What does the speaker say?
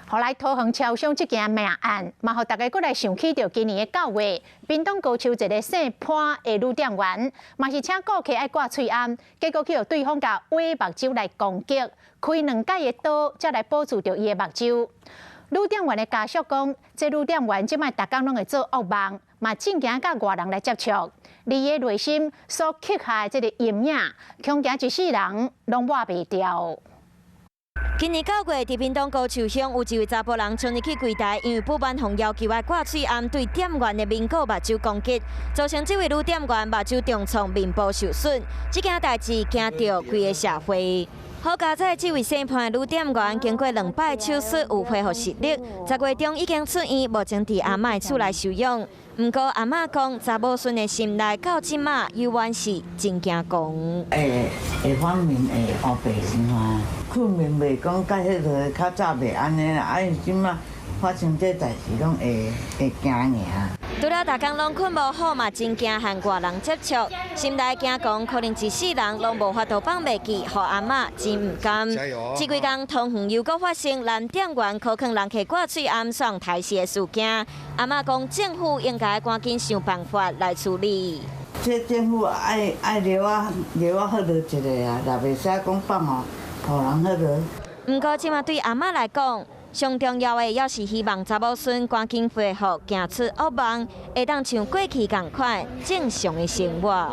后来桃园超商这件命案，嘛，互大家过来想起着今年的9月，屏东高树一个姓潘的女店员，嘛是请顾客爱挂喙罨，结果去互对方甲挖目睭来攻击，开2解的刀，才来保住着伊的目睭。女店员的家属讲，这女店员即摆逐工拢会做噩梦，嘛正惊甲外人来接触，你的内心所刻下的这个阴影，恐惊一世人拢抹袂掉。今年9月，伫屏东高树乡有一位查甫人前日去柜台，因为不满方要求爱挂喙罨，对店员的面部目睭攻击，造成这位女店员目睭重创，面部受损。这件代志惊到规个社会。好佳在这位姓潘的女店员，经过2摆手术有恢复视力，10月中已经出院，目前伫阿嬷的厝内休养。不过阿嬷讲，查某孙的心内到即马犹原是真惊讲。下方面会黑白生花，困眠袂讲甲迄个较早袂安尼啦，啊，即马发生这代志拢会惊尔。除了大家拢困无好嘛，真惊和外人接触，心内惊讲可能一世人拢无法度放袂记，互阿嬷真唔甘。这几天桃园又搁发生男店员可能人客挂喙罨上台视的事件，阿嬷讲政府应该赶紧想办法来处理。这政府爱留好落一个啊，也袂使讲放互人好落。不过，即马对阿嬷来讲，上重要的也是希望查某孙赶紧恢复，行出噩梦，会当像过去同款正常的生活。